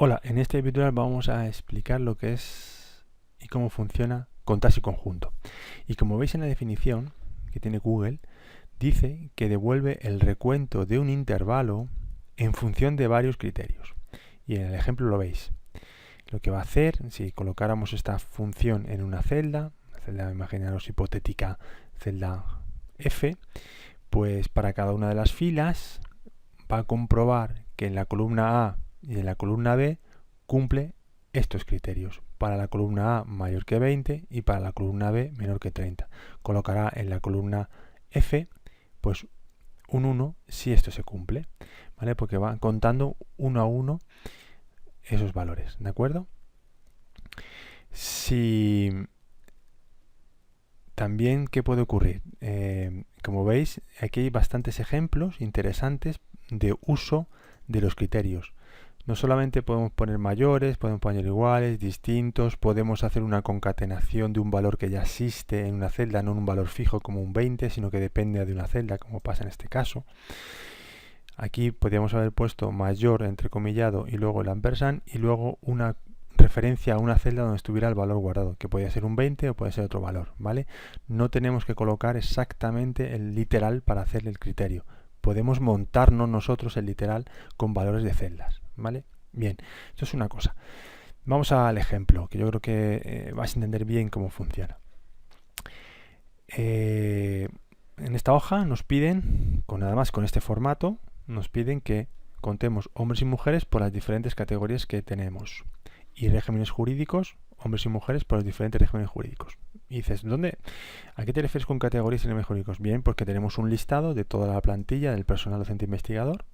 Hola, en este video vamos a explicar lo que es y cómo funciona con taxa y conjunto. Y como veis en la definición que tiene Google, dice que devuelve el recuento de un intervalo en función de varios criterios. Y en el ejemplo lo veis. Lo que va a hacer, si colocáramos esta función en una celda, imaginaros hipotética celda F, pues para cada una de las filas va a comprobar que en la columna A y en la columna B cumple estos criterios. Para la columna A mayor que 20 y para la columna B menor que 30. Colocará en la columna F pues un 1 si esto se cumple, ¿vale? Porque va contando uno a uno esos valores, ¿de acuerdo? Si también, ¿qué puede ocurrir? Como veis, aquí hay bastantes ejemplos interesantes de uso de los criterios. No solamente podemos poner mayores, podemos poner iguales, distintos, podemos hacer una concatenación de un valor que ya existe en una celda, no un valor fijo como un 20, sino que depende de una celda, como pasa en este caso. Aquí podríamos haber puesto mayor entrecomillado y luego el ampersand y luego una referencia a una celda donde estuviera el valor guardado, que podría ser un 20 o puede ser otro valor, ¿vale? No tenemos que colocar exactamente el literal para hacer el criterio. Podemos montarnos nosotros el literal con valores de celdas, ¿vale? Bien, esto es una cosa. Vamos al ejemplo, que yo creo que vais a entender bien cómo funciona. En esta hoja nos piden, nada más con este formato, nos piden que contemos hombres y mujeres por las diferentes categorías que tenemos. Y regímenes jurídicos, hombres y mujeres por los diferentes regímenes jurídicos. Y dices, ¿a qué te refieres con categorías y regímenes jurídicos? Bien, porque tenemos un listado de toda la plantilla del personal docente investigador,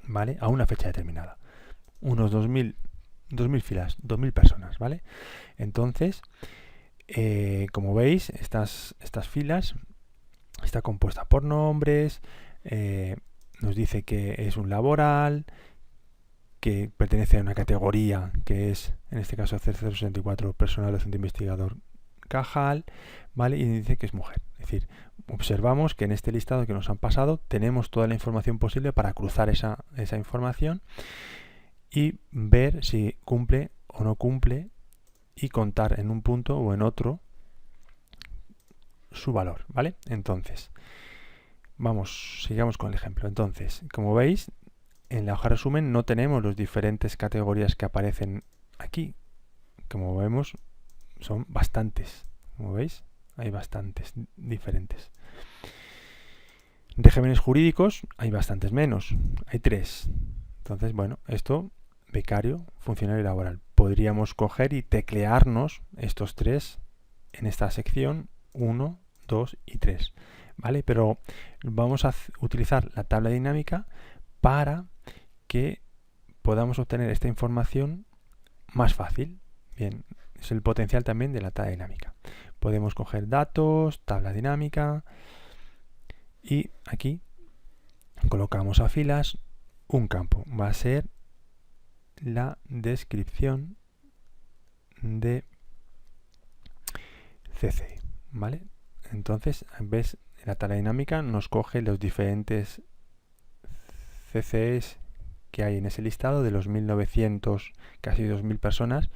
¿vale? A una fecha determinada. Unos 2000 filas, 2000 personas, ¿vale? Entonces, como veis, estas filas está compuesta por nombres, nos dice que es un laboral, que pertenece a una categoría que es, en este caso, C064, personal docente investigador Cajal, ¿vale? Y dice que es mujer. Es decir, observamos que en este listado que nos han pasado tenemos toda la información posible para cruzar esa información y ver si cumple o no cumple y contar en un punto o en otro su valor, ¿vale? Entonces, sigamos con el ejemplo. Entonces, como veis, en la hoja resumen no tenemos las diferentes categorías que aparecen aquí. Como vemos, son bastantes. Como veis, hay bastantes diferentes. Regímenes jurídicos hay bastantes menos. Hay 3. Entonces, bueno, esto, becario, funcionario laboral. Podríamos coger y teclearnos estos 3 en esta sección 1, 2 y 3. ¿Vale? Pero vamos a utilizar la tabla dinámica para que podamos obtener esta información más fácil. Bien, es el potencial también de la tabla dinámica. Podemos coger datos, tabla dinámica y aquí colocamos a filas un campo. Va a ser la descripción de CC, ¿vale? Entonces, ves, la tabla dinámica nos coge los diferentes CCs que hay en ese listado. De los 1900, casi 2000 personas,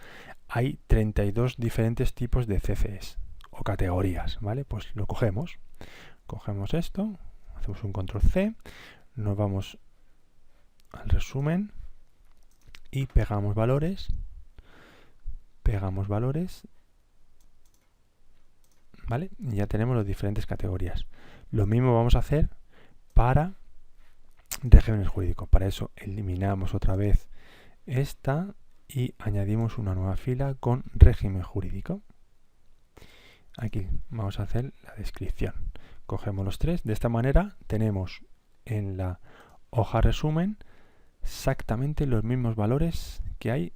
hay 32 diferentes tipos de CCs o categorías, ¿vale? Pues lo cogemos esto, hacemos un control C, nos vamos al resumen y pegamos valores, ¿vale? Y ya tenemos las diferentes categorías. Lo mismo vamos a hacer para regímenes jurídicos. Para eso eliminamos otra vez esta y añadimos una nueva fila con régimen jurídico. Aquí vamos a hacer la descripción. Cogemos los 3. De esta manera tenemos en la hoja resumen exactamente los mismos valores que hay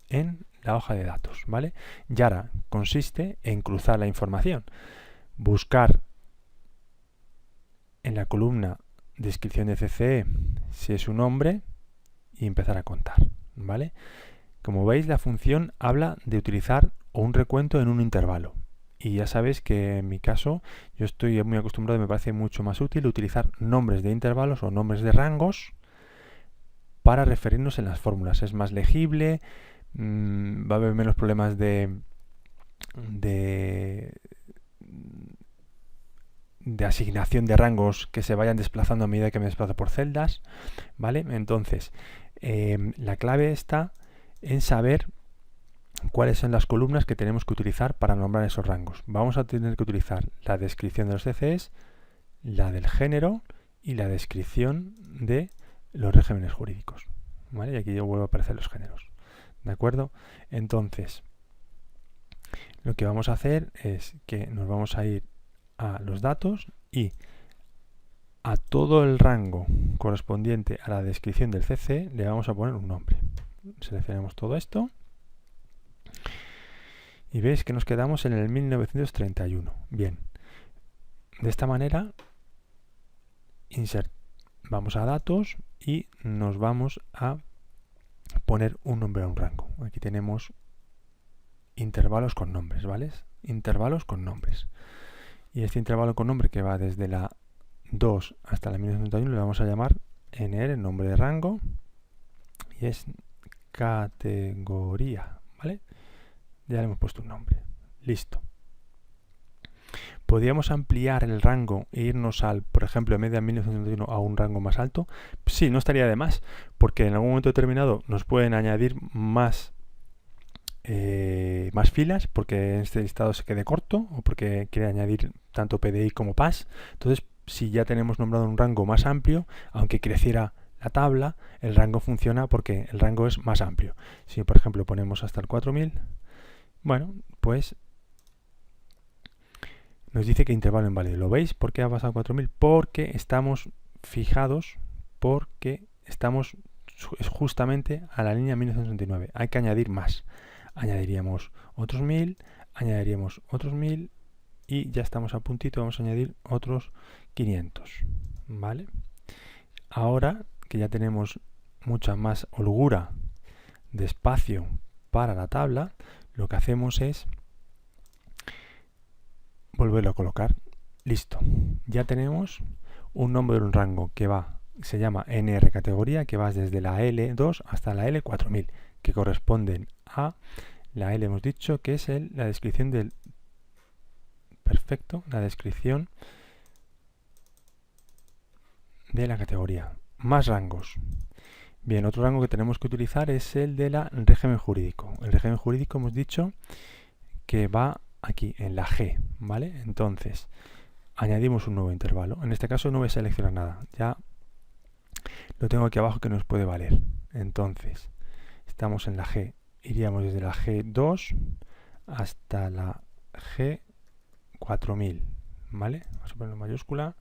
en la hoja de datos, ¿vale? Y ahora consiste en cruzar la información. Buscar en la columna descripción de CCE si es un hombre y empezar a contar, ¿vale? Como veis, la función habla de utilizar un recuento en un intervalo. Y ya sabéis que en mi caso yo estoy muy acostumbrado y me parece mucho más útil utilizar nombres de intervalos o nombres de rangos para referirnos en las fórmulas. Es más legible, va a haber menos problemas de asignación de rangos que se vayan desplazando a medida que me desplazo por celdas, ¿vale? Entonces, la clave está en saber cuáles son las columnas que tenemos que utilizar para nombrar esos rangos. Vamos a tener que utilizar la descripción de los CCEs, la del género y la descripción de los regímenes jurídicos, ¿vale? Y aquí ya vuelvo a aparecer los géneros, ¿de acuerdo? Entonces, lo que vamos a hacer es que nos vamos a ir a los datos y a todo el rango correspondiente a la descripción del CC le vamos a poner un nombre. Seleccionamos todo esto y veis que nos quedamos en el 1931. Bien, de esta manera vamos a datos y nos vamos a poner un nombre a un rango. Aquí tenemos intervalos con nombres, ¿vale? Intervalos con nombres. Y este intervalo con nombre que va desde la 2 hasta la 1931 le vamos a llamar NR, nombre de rango, y es categoría, ¿vale? Ya le hemos puesto un nombre. Listo. ¿Podríamos ampliar el rango e irnos al, por ejemplo, en vez de 1931 a un rango más alto? Sí, no estaría de más, porque en algún momento determinado nos pueden añadir más filas porque este listado se quede corto o porque quiere añadir tanto PDI como PAS. Entonces, si ya tenemos nombrado un rango más amplio, aunque creciera la tabla, el rango funciona porque el rango es más amplio. Si, por ejemplo, ponemos hasta el 4000, bueno, pues nos dice que intervalo inválido. ¿Lo veis? ¿Por qué ha pasado a 4000? Porque estamos fijados, porque estamos justamente a la línea 1939. Hay que añadir más. Añadiríamos otros 1000, añadiríamos otros 1000 y ya estamos a puntito, vamos a añadir otros 500, ¿vale? Ahora que ya tenemos mucha más holgura de espacio para la tabla, lo que hacemos es volverlo a colocar. Listo. Ya tenemos un nombre de un rango que se llama NR categoría, que va desde la L2 hasta la L4000, que corresponden a la L, hemos dicho que es la descripción del perfecto, la descripción de la categoría. Más rangos. Bien, otro rango que tenemos que utilizar es el de la régimen jurídico. El régimen jurídico hemos dicho que va aquí en la G, ¿vale? Entonces, añadimos un nuevo intervalo. En este caso no voy a seleccionar nada, ya lo tengo aquí abajo que nos puede valer. Entonces, estamos en la G. Iríamos desde la G2 hasta la G4000, ¿vale? Vamos a ponerlo en mayúscula.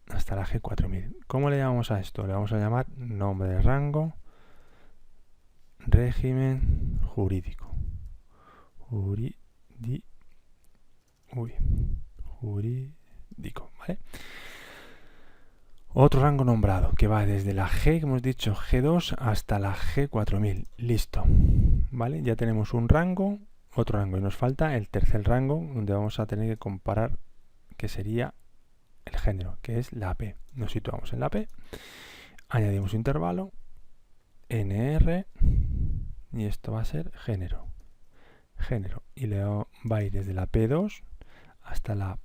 Hasta la G4000. ¿Cómo le llamamos a esto? Le vamos a llamar nombre de rango, régimen jurídico. Jurídico, ¿vale? Otro rango nombrado que va desde la G, que hemos dicho G2 hasta la G4000. Listo, ¿vale? Ya tenemos un rango, otro rango y nos falta el tercer rango donde vamos a tener que comparar, que sería el género, que es la P. Nos situamos en la P, añadimos un intervalo, NR, y esto va a ser género. Género, y le va a ir desde la P2 hasta la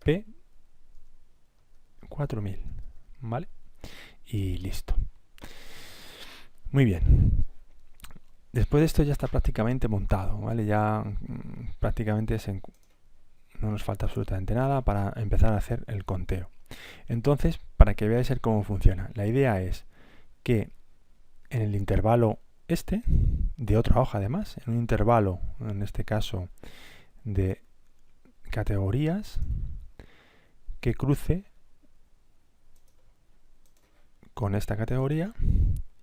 P4000, ¿vale? Y listo. Muy bien. Después de esto ya está prácticamente montado, ¿vale? Ya prácticamente no nos falta absolutamente nada para empezar a hacer el conteo. Entonces, para que veáis cómo funciona, la idea es que en el intervalo de otra hoja además, en un intervalo, en este caso de categorías, que cruce con esta categoría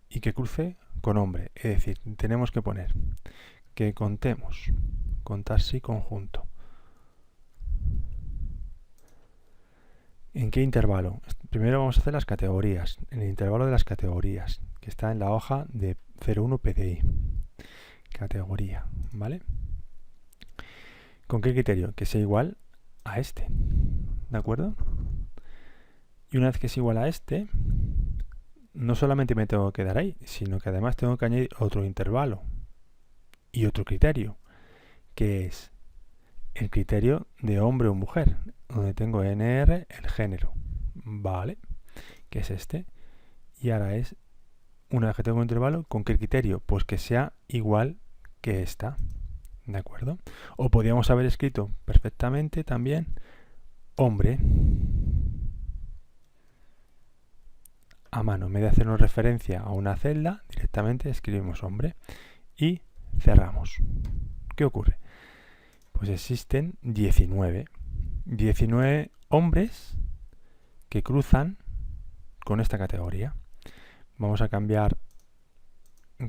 y que cruce con hombre. Es decir, tenemos que poner que contar sí conjunto. ¿En qué intervalo? Primero vamos a hacer las categorías. En el intervalo de las categorías, que está en la hoja de 01 PDI. Categoría, ¿vale? ¿Con qué criterio? Que sea igual a este, ¿de acuerdo? Y una vez que es igual a este, no solamente me tengo que quedar ahí, sino que además tengo que añadir otro intervalo y otro criterio, que es el criterio de hombre o mujer, donde tengo NR, el género, ¿vale? Que es este. Y ahora es, una vez que tengo un intervalo, ¿con qué criterio? Pues que sea igual que esta, ¿de acuerdo? O podríamos haber escrito perfectamente también hombre a mano. En vez de hacernos referencia a una celda, directamente escribimos hombre y cerramos. ¿Qué ocurre? Pues existen 19 hombres que cruzan con esta categoría. Vamos a cambiar,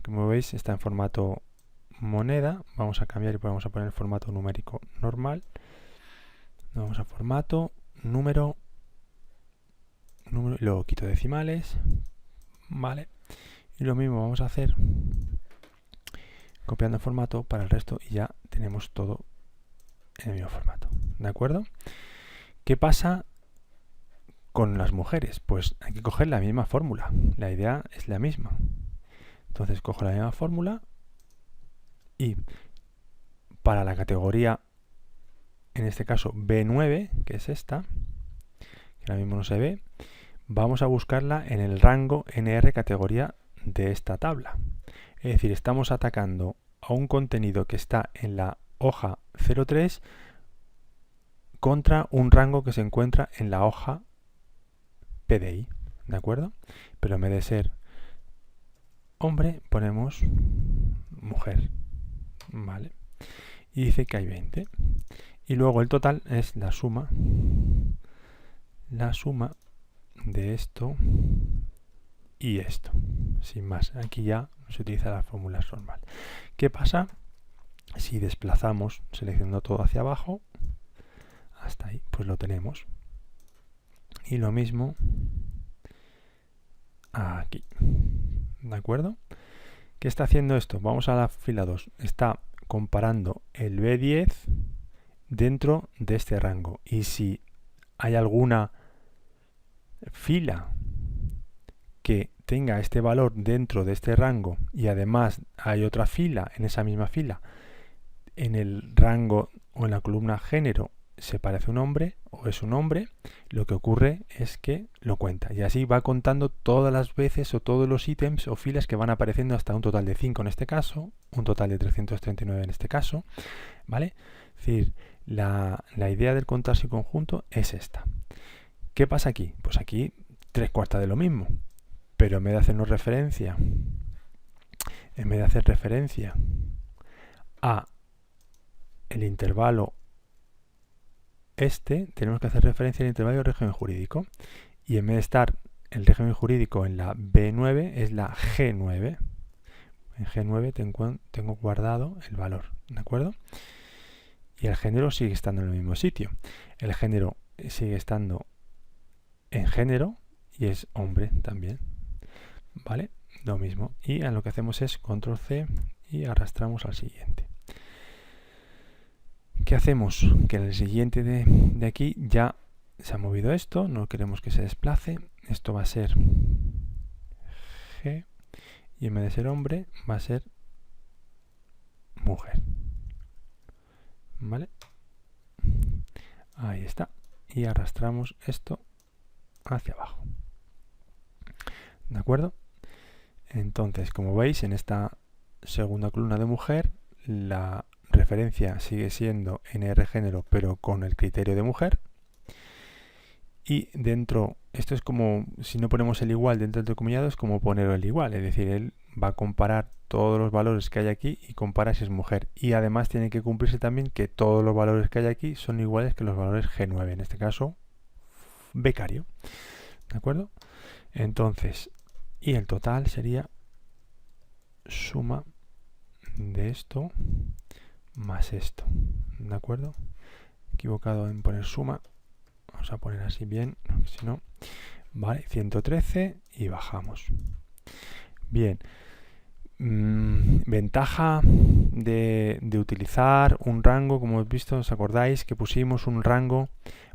como veis está en formato moneda, vamos a cambiar y vamos a poner el formato numérico normal. Vamos a formato, número, y luego quito decimales, vale. Y lo mismo vamos a hacer copiando el formato para el resto y ya tenemos todo en el mismo formato, ¿de acuerdo? ¿Qué pasa con las mujeres? Pues hay que coger la misma fórmula, la idea es la misma. Entonces cojo la misma fórmula y para la categoría, en este caso B9, que es esta, que ahora mismo no se ve, vamos a buscarla en el rango NR categoría de esta tabla. Es decir, estamos atacando a un contenido que está en la hoja 03 contra un rango que se encuentra en la hoja PDI, ¿de acuerdo? Pero en vez de ser hombre, ponemos mujer, ¿vale? Y dice que hay 20. Y luego el total es la suma de esto y esto, sin más. Aquí ya se utiliza la fórmula normal. ¿Qué pasa si desplazamos seleccionando todo hacia abajo? Hasta ahí, pues lo tenemos. Y lo mismo aquí, ¿de acuerdo? ¿Qué está haciendo esto? Vamos a la fila 2. Está comparando el B10 dentro de este rango. Y si hay alguna fila que tenga este valor dentro de este rango y además hay otra fila en esa misma fila en el rango o en la columna género se parece a un hombre o es un hombre, lo que ocurre es que lo cuenta y así va contando todas las veces o todos los ítems o filas que van apareciendo hasta un total de 5 en este caso, un total de 339 en este caso, ¿vale? Es decir, la idea del contar sin conjunto es esta. ¿Qué pasa aquí? Pues aquí 3/4 de lo mismo, pero en vez de hacernos referencia, en vez de hacer referencia a el intervalo tenemos que hacer referencia al intervalo del régimen jurídico. Y en vez de estar el régimen jurídico en la B9, es la G9. En G9 tengo guardado el valor, ¿de acuerdo? Y el género sigue estando en el mismo sitio. El género sigue estando en género y es hombre también, ¿vale? Lo mismo. Y lo que hacemos es control C y arrastramos al siguiente. ¿Qué hacemos? Que en el siguiente de aquí ya se ha movido esto, no queremos que se desplace. Esto va a ser G y en vez de ser hombre va a ser mujer. ¿Vale? Ahí está. Y arrastramos esto hacia abajo. ¿De acuerdo? Entonces, como veis, en esta segunda columna de mujer, la referencia sigue siendo NR género, pero con el criterio de mujer. Y dentro, esto es como, si no ponemos el igual dentro del entrecomillado, es como poner el igual. Es decir, él va a comparar todos los valores que hay aquí y compara si es mujer. Y además tiene que cumplirse también que todos los valores que hay aquí son iguales que los valores G9. En este caso, becario. ¿De acuerdo? Entonces, y el total sería suma de esto más esto, ¿de acuerdo? Equivocado en poner suma, vamos a poner así bien, si no, vale, 113 y bajamos. Bien, ventaja de utilizar un rango, como hemos visto, ¿os acordáis que pusimos un rango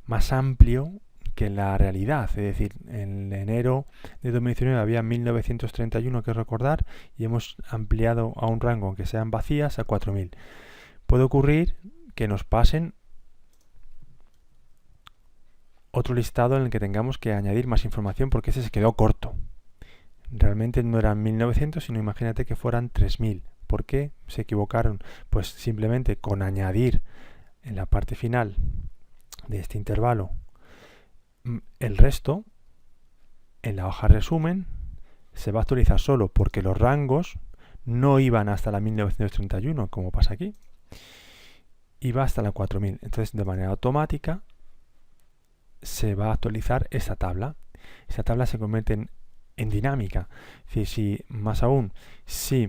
más amplio que la realidad. Es decir, en enero de 2019 había 1931 que recordar y hemos ampliado a un rango, aunque sean vacías, a 4000. Puede ocurrir que nos pasen otro listado en el que tengamos que añadir más información porque ese se quedó corto. Realmente no eran 1900, sino imagínate que fueran 3000. ¿Por qué se equivocaron? Pues simplemente con añadir en la parte final de este intervalo el resto, en la hoja resumen, se va a actualizar solo porque los rangos no iban hasta la 1931, como pasa aquí, iba hasta la 4000. Entonces, de manera automática, se va a actualizar esta tabla. Esta tabla se convierte en dinámica. Es decir, si más aún, si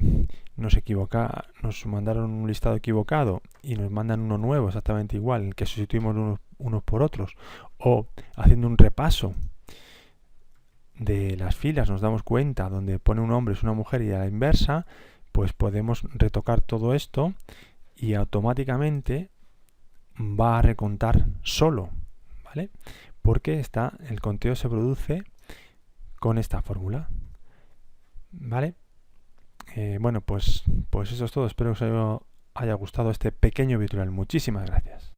nos mandaron un listado equivocado y nos mandan uno nuevo exactamente igual, en el que sustituimos unos por otros, o haciendo un repaso de las filas nos damos cuenta donde pone un hombre es una mujer y a la inversa, pues podemos retocar todo esto y automáticamente va a recontar solo, ¿vale? Porque el conteo se produce con esta fórmula, ¿vale? Bueno, pues eso es todo. Espero que os haya gustado este pequeño tutorial. Muchísimas gracias.